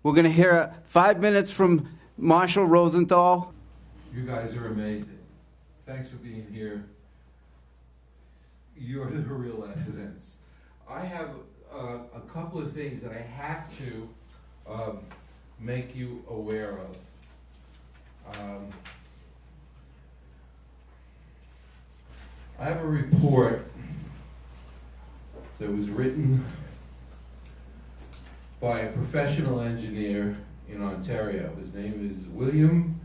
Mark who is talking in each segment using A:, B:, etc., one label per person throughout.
A: We're going to hear 5 minutes from Marshal Rosenthal.
B: You guys are amazing. Thanks for being here. You're the real evidence. I have a couple of things that I have to make you aware of. I have a report that was written by a professional engineer in Ontario. His name is William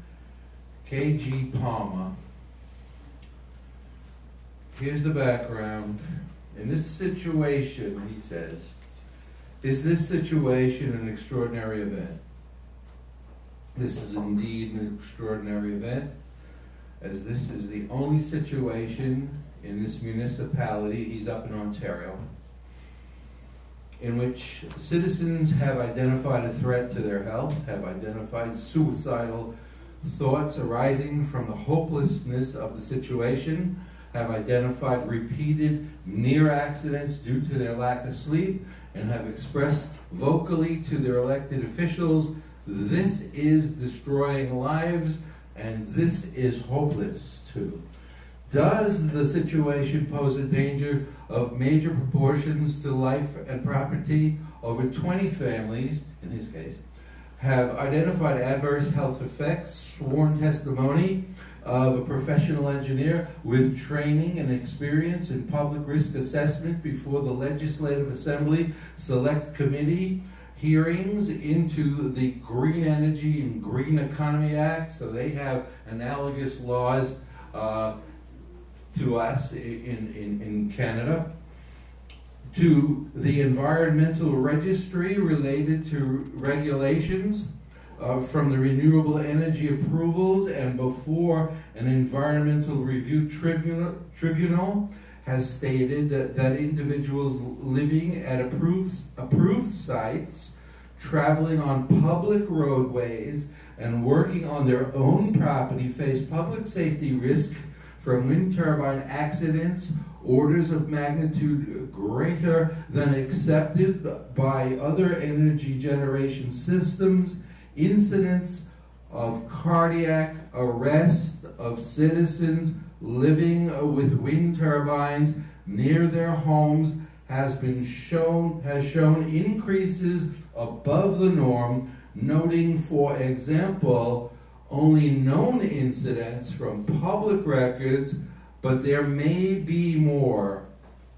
B: K.G. Palmer. Here's the background. In this situation, he says, is this situation an extraordinary event? This is indeed an extraordinary event, as this is the only situation in this municipality, he's up in Ontario, in which citizens have identified a threat to their health, have identified suicidal thoughts arising from the hopelessness of the situation, have identified repeated near accidents due to their lack of sleep, and have expressed vocally to their elected officials, this is destroying lives and this is hopeless too. Does the situation pose a danger of major proportions to life and property? Over 20 families, in his case, have identified adverse health effects, sworn testimony of a professional engineer with training and experience in public risk assessment before the Legislative Assembly Select Committee, hearings into the Green Energy and Green Economy Act, so they have analogous laws to us in Canada, to the environmental registry related to regulations from the renewable energy approvals, and before an environmental review tribunal has stated that individuals living at approved sites, traveling on public roadways, and working on their own property face public safety risk from wind turbine accidents, orders of magnitude greater than accepted by other energy generation systems, incidents of cardiac arrest of citizens living with wind turbines near their homes has shown increases above the norm, noting, for example, only known incidents from public records, but there may be more.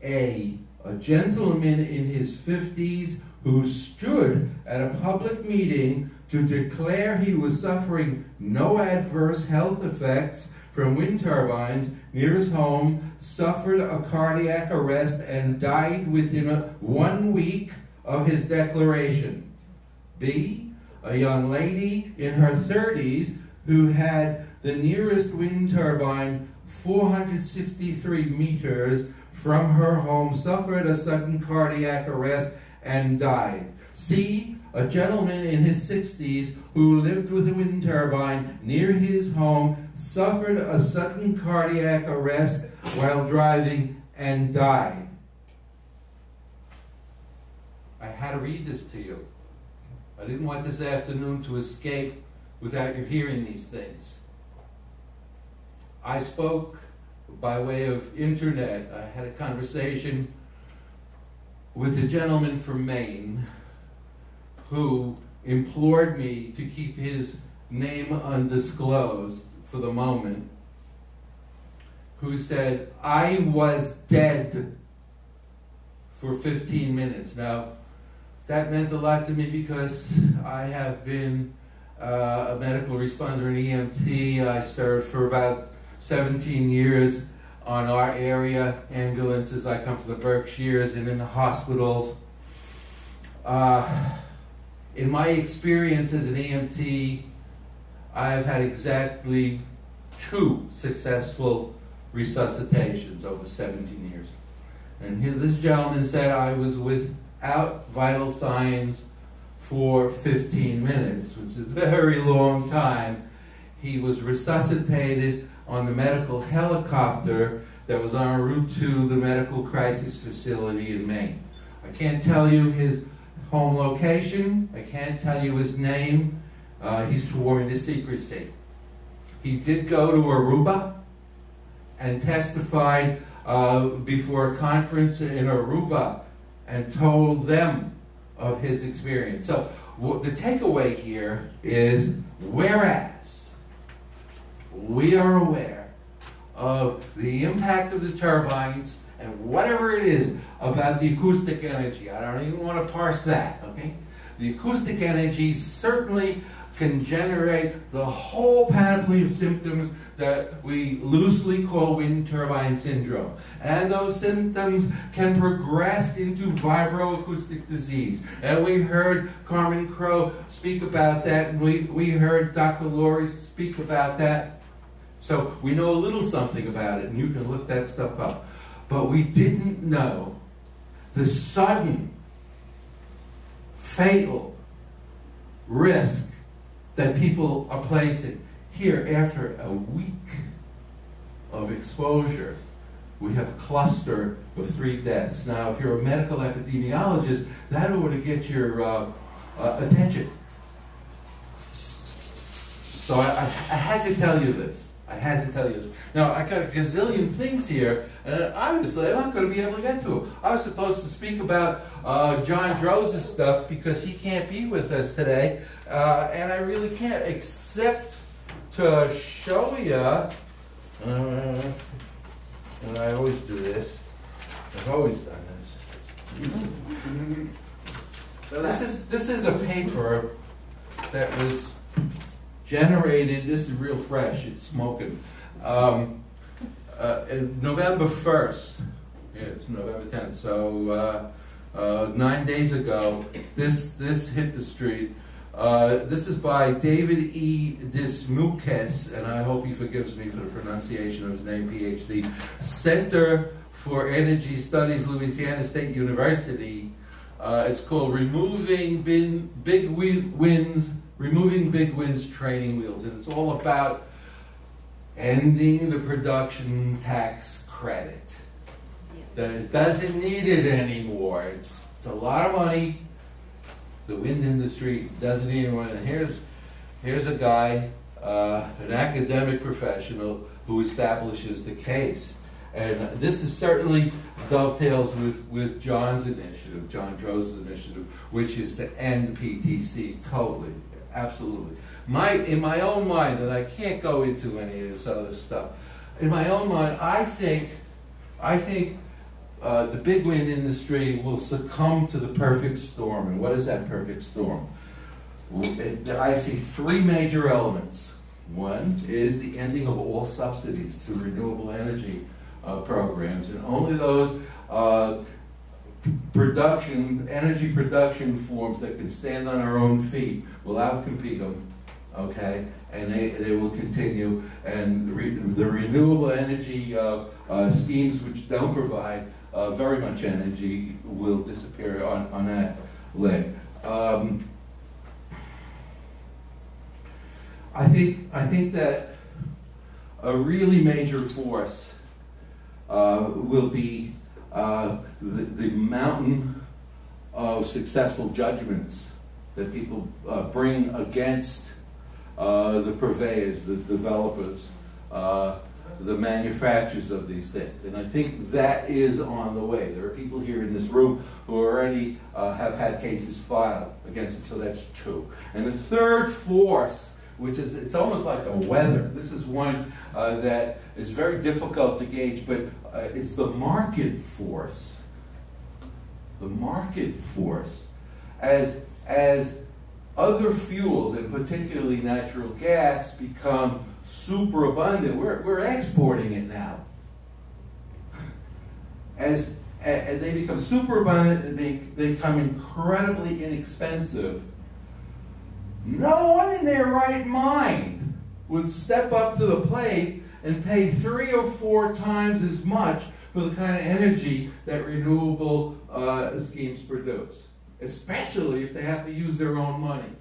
B: A gentleman in his 50s who stood at a public meeting to declare he was suffering no adverse health effects from wind turbines near his home, suffered a cardiac arrest and died within 1 week of his declaration. B, a young lady in her 30s who had the nearest wind turbine 463 meters from her home, suffered a sudden cardiac arrest and died. C, a gentleman in his 60s who lived with a wind turbine near his home, suffered a sudden cardiac arrest while driving and died. I had to read this to you. I didn't want this afternoon to escape without you hearing these things. I spoke by way of internet. I had a conversation with a gentleman from Maine who implored me to keep his name undisclosed for the moment, who said, I was dead for 15 minutes. Now, that meant a lot to me because I have been a medical responder in EMT. I served for about 17 years on our area ambulances. I come from the Berkshires and in the hospitals. In my experience as an EMT, I've had exactly 2 successful resuscitations over 17 years. And here, this gentleman said I was without vital signs for 15 minutes, which is a very long time. He was resuscitated on the medical helicopter that was en route to the medical crisis facility in Maine. I can't tell you his home location, I can't tell you his name. He swore me to secrecy. He did go to Aruba and testified before a conference in Aruba and told them of his experience. So the takeaway here is, whereas we are aware of the impact of the turbines and whatever it is about the acoustic energy, I don't even want to parse that, okay? The acoustic energy certainly can generate the whole panoply of symptoms that we loosely call wind turbine syndrome. And those symptoms can progress into vibroacoustic disease. And we heard Carmen Crow speak about that, and we heard Dr. Laurie speak about that. So we know a little something about it, and you can look that stuff up. But we didn't know the sudden, fatal risk that people are placed in. Here, after a week of exposure, we have a cluster of 3 deaths. Now, if you're a medical epidemiologist, that ought to get your attention. So I had to tell you this. I had to tell you this. Now, I got a gazillion things here, and obviously I'm not going to be able to get to them. I was supposed to speak about John Drose's stuff because he can't be with us today, and I really can't, except to show you, and I always do this. I've always done this. This is a paper that was generated, this is real fresh, it's smoking, November 1st, yeah, it's November 10th, so 9 days ago, this hit the street. This is by David E. Dismukes, and I hope he forgives me for the pronunciation of his name, PhD, Center for Energy Studies, Louisiana State University. It's called Removing Big Winds Training Wheels, and it's all about ending the production tax credit. That it doesn't need it anymore. It's a lot of money. The wind industry doesn't need it anymore. And here's a guy, an academic professional, who establishes the case. And this is certainly dovetails with John's initiative, John Drose's initiative, which is to end PTC totally. Absolutely. In my own mind, and I can't go into any of this other stuff, in my own mind, I think the big wind industry will succumb to the perfect storm. And what is that perfect storm? I see 3 major elements. One is the ending of all subsidies to renewable energy programs, and only those energy production forms that can stand on our own feet will outcompete them, okay? And they will continue, and the renewable energy schemes which don't provide very much energy will disappear on that leg. I think that a really major force will be the mountain of successful judgments that people bring against the purveyors, the developers, the manufacturers of these things. And I think that is on the way. There are people here in this room who already have had cases filed against them, so that's 2. And the third force, which is, it's almost like the weather. This is one that is very difficult to gauge, but it's the market force. The market force. As other fuels, and particularly natural gas, become super abundant, we're exporting it now. As they become super abundant and they become incredibly inexpensive, no one in their right mind would step up to the plate and pay 3 or 4 times as much for the kind of energy that renewable schemes produce, especially if they have to use their own money.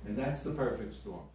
B: And that's the perfect storm.